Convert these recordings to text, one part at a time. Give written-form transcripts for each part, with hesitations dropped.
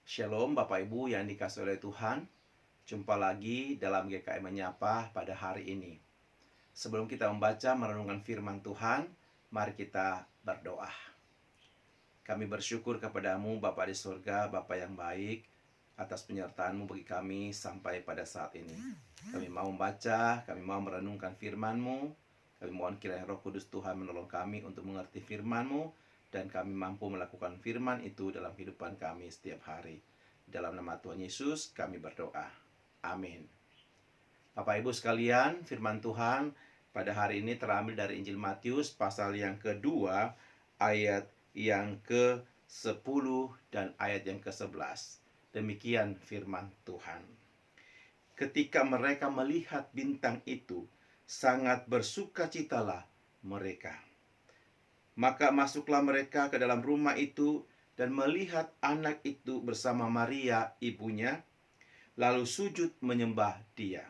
Shalom Bapak Ibu yang dikasihi oleh Tuhan. Jumpa lagi dalam GKM Menyapa pada hari ini. Sebelum kita membaca merenungkan firman Tuhan, mari kita berdoa. Kami bersyukur kepadamu Bapa di surga, Bapa yang baik, atas penyertaan-Mu bagi kami sampai pada saat ini. Kami mau membaca, kami mau merenungkan firman-Mu. Kami mohon kiranya Roh Kudus Tuhan menolong kami untuk mengerti firman-Mu, dan kami mampu melakukan firman itu dalam kehidupan kami setiap hari. Dalam nama Tuhan Yesus kami berdoa. Amin. Bapak Ibu sekalian, firman Tuhan pada hari ini terambil dari Injil Matius pasal yang kedua, ayat yang ke-10 dan ayat yang ke-11. Demikian firman Tuhan. Ketika mereka melihat bintang itu, sangat bersukacitalah mereka. Maka masuklah mereka ke dalam rumah itu dan melihat anak itu bersama Maria ibunya, lalu sujud menyembah dia.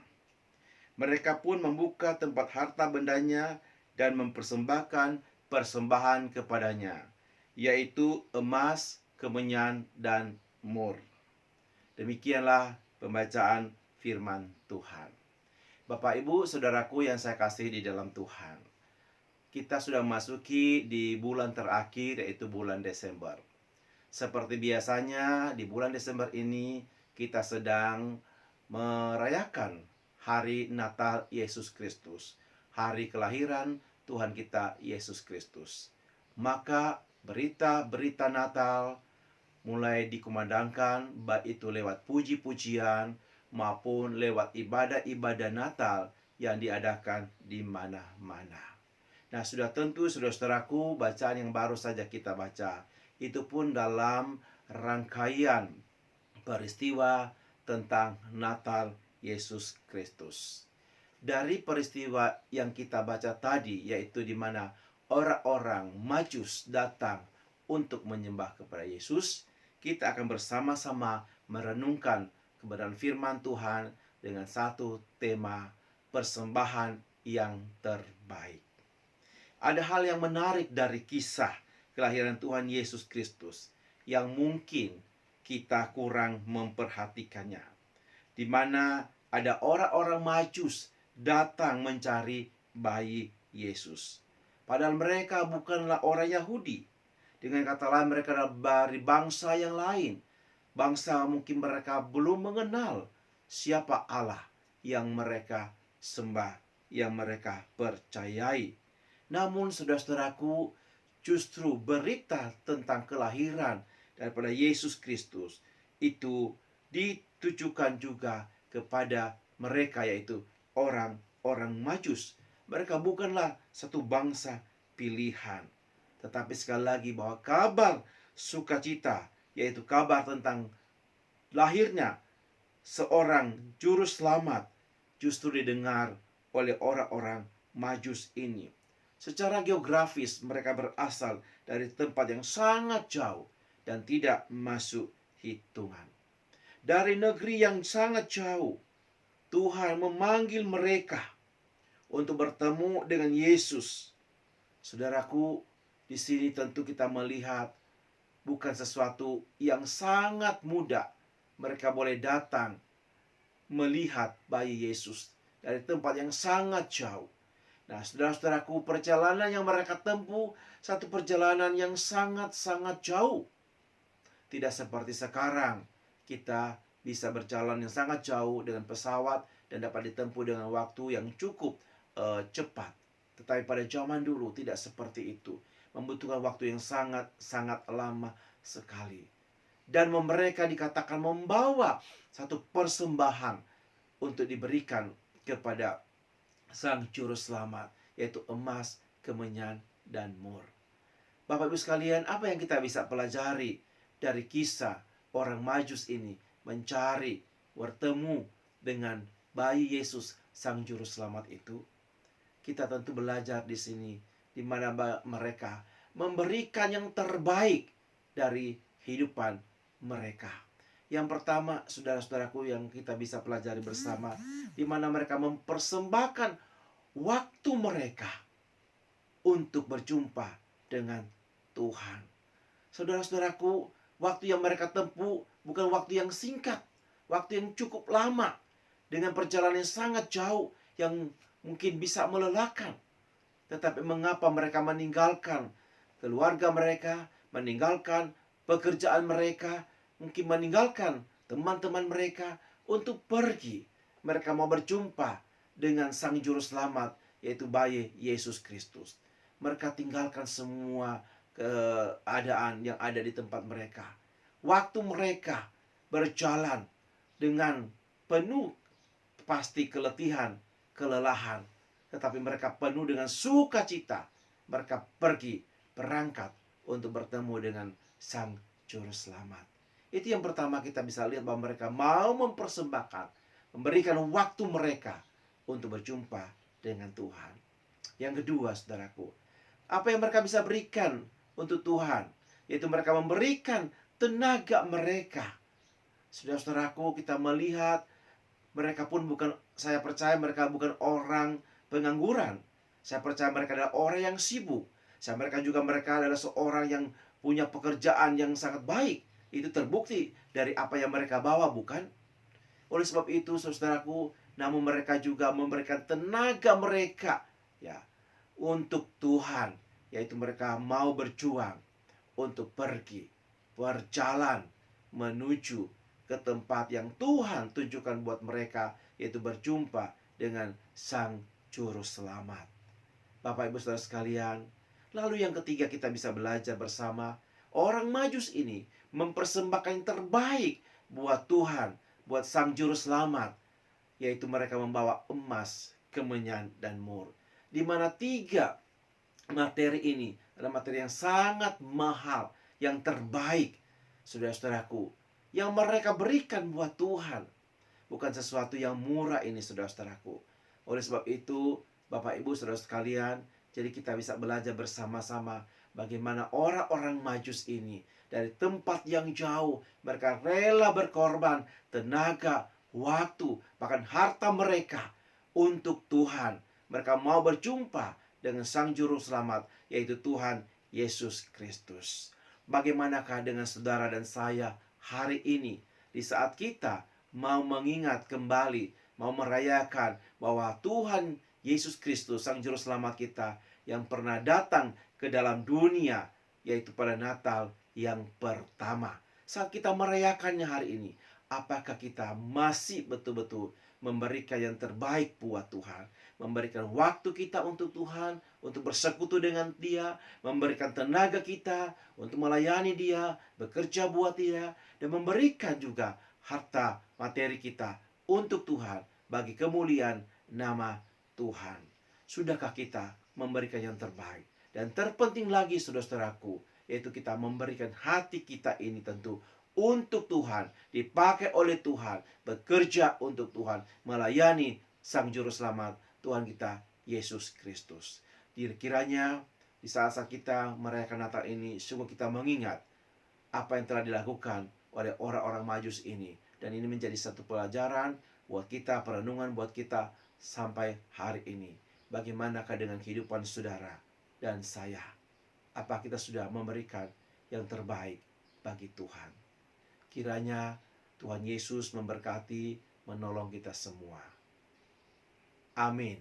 Mereka pun membuka tempat harta bendanya dan mempersembahkan persembahan kepadanya, yaitu emas, kemenyan, dan mur. Demikianlah pembacaan firman Tuhan. Bapak, Ibu, Saudaraku yang saya kasih di dalam Tuhan, kita sudah memasuki di bulan terakhir, yaitu bulan Desember. Seperti biasanya di bulan Desember ini kita sedang merayakan hari Natal Yesus Kristus, hari kelahiran Tuhan kita Yesus Kristus. Maka berita-berita Natal mulai dikumandangkan, baik itu lewat puji-pujian maupun lewat ibadah-ibadah Natal yang diadakan di mana-mana. Nah, sudah tentu saudara-saudaraku, bacaan yang baru saja kita baca itu pun dalam rangkaian peristiwa tentang Natal Yesus Kristus. Dari peristiwa yang kita baca tadi, yaitu di mana orang-orang Majus datang untuk menyembah kepada Yesus, kita akan bersama-sama merenungkan kebenaran firman Tuhan dengan satu tema persembahan yang terbaik. Ada hal yang menarik dari kisah kelahiran Tuhan Yesus Kristus yang mungkin kita kurang memperhatikannya, di mana ada orang-orang Majus datang mencari bayi Yesus. Padahal mereka bukanlah orang Yahudi. Dengan kata lain, mereka adalah dari bangsa yang lain. Bangsa mungkin mereka belum mengenal siapa Allah yang mereka sembah, yang mereka percayai. Namun saudara-saudaraku, justru berita tentang kelahiran daripada Yesus Kristus itu ditujukan juga kepada mereka, yaitu orang-orang Majus. Mereka bukanlah satu bangsa pilihan. Tetapi sekali lagi bahwa kabar sukacita, yaitu kabar tentang lahirnya seorang juru selamat, justru didengar oleh orang-orang Majus ini. Secara geografis mereka berasal dari tempat yang sangat jauh dan tidak masuk hitungan. Dari negeri yang sangat jauh, Tuhan memanggil mereka untuk bertemu dengan Yesus. Saudaraku, di sini tentu kita melihat bukan sesuatu yang sangat mudah. Mereka boleh datang melihat bayi Yesus dari tempat yang sangat jauh. Nah, saudara-saudaraku, perjalanan yang mereka tempuh satu perjalanan yang sangat-sangat jauh. Tidak seperti sekarang, kita bisa berjalan yang sangat jauh dengan pesawat dan dapat ditempuh dengan waktu yang cukup cepat. Tetapi pada zaman dulu tidak seperti itu. Membutuhkan waktu yang sangat-sangat lama sekali. Dan mereka dikatakan membawa satu persembahan untuk diberikan kepada Sang Juru Selamat, yaitu emas, kemenyan, dan mur. Bapak Ibu sekalian, apa yang kita bisa pelajari dari kisah orang Majus ini mencari, bertemu dengan bayi Yesus, Sang Juru Selamat itu? Kita tentu belajar di sini, di mana mereka memberikan yang terbaik dari kehidupan mereka. Yang pertama, saudara-saudaraku, yang kita bisa pelajari bersama, di mana mereka mempersembahkan waktu mereka untuk berjumpa dengan Tuhan. Saudara-saudaraku, Waktu yang mereka tempuh bukan waktu yang singkat, waktu yang cukup lama, dengan perjalanan yang sangat jauh, yang mungkin bisa melelahkan. Tetapi mengapa mereka meninggalkan keluarga mereka, meninggalkan pekerjaan mereka, mungkin meninggalkan teman-teman mereka untuk pergi. Mereka mau berjumpa dengan Sang Juru Selamat, yaitu bayi Yesus Kristus. Mereka tinggalkan semua keadaan yang ada di tempat mereka. Waktu mereka berjalan dengan penuh pasti keletihan, kelelahan, tetapi mereka penuh dengan sukacita. Mereka pergi, berangkat untuk bertemu dengan Sang Juru Selamat. Itu yang pertama, kita bisa lihat bahwa mereka mau mempersembahkan, memberikan waktu mereka untuk berjumpa dengan Tuhan. Yang kedua, saudaraku, apa yang mereka bisa berikan untuk Tuhan? Yaitu mereka memberikan tenaga mereka. Saudara-saudaraku, kita melihat mereka pun bukan, saya percaya mereka bukan orang pengangguran. Saya percaya mereka adalah orang yang sibuk. Mereka adalah seorang yang punya pekerjaan yang sangat baik. Itu terbukti dari apa yang mereka bawa, bukan? Oleh sebab itu, saudaraku, namun mereka juga memberikan tenaga mereka, ya, untuk Tuhan. Yaitu mereka mau berjuang untuk pergi, berjalan menuju ke tempat yang Tuhan tunjukkan buat mereka, yaitu berjumpa dengan Sang Juru Selamat. Bapak Ibu Saudara sekalian, lalu yang ketiga kita bisa belajar bersama, orang Majus ini mempersembahkan yang terbaik buat Tuhan, buat Sang Juru Selamat, yaitu mereka membawa emas, kemenyan, dan mur. Di mana tiga materi ini adalah materi yang sangat mahal, yang terbaik, saudara-saudaraku, yang mereka berikan buat Tuhan. Bukan sesuatu yang murah ini, saudara-saudaraku. Oleh sebab itu, Bapak Ibu Saudara sekalian, jadi kita bisa belajar bersama-sama bagaimana orang-orang Majus ini dari tempat yang jauh, mereka rela berkorban tenaga, waktu, bahkan harta mereka untuk Tuhan. Mereka mau berjumpa dengan Sang Juru Selamat, yaitu Tuhan Yesus Kristus. Bagaimanakah dengan saudara dan saya hari ini, di saat kita mau mengingat kembali, mau merayakan bahwa Tuhan Yesus Kristus, Sang Juru Selamat kita, yang pernah datang ke dalam dunia, yaitu pada Natal yang pertama. Saat kita merayakannya hari ini, apakah kita masih betul-betul memberikan yang terbaik buat Tuhan? Memberikan waktu kita untuk Tuhan, untuk bersekutu dengan Dia, memberikan tenaga kita untuk melayani Dia, bekerja buat Dia, dan memberikan juga harta materi kita untuk Tuhan, bagi kemuliaan nama Tuhan. Sudahkah kita memberikan yang terbaik? Dan terpenting lagi, saudara-saudaraku, yaitu kita memberikan hati kita ini tentu untuk Tuhan, dipakai oleh Tuhan, bekerja untuk Tuhan, melayani Sang Juru Selamat, Tuhan kita Yesus Kristus. Kiranya di saat kita merayakan Natal ini, sungguh kita mengingat apa yang telah dilakukan oleh orang-orang Majus ini. Dan ini menjadi satu pelajaran buat kita, perenungan buat kita sampai hari ini. Bagaimanakah dengan kehidupan saudara dan saya? Apa kita sudah memberikan yang terbaik bagi Tuhan? Kiranya Tuhan Yesus memberkati, menolong kita semua. Amin.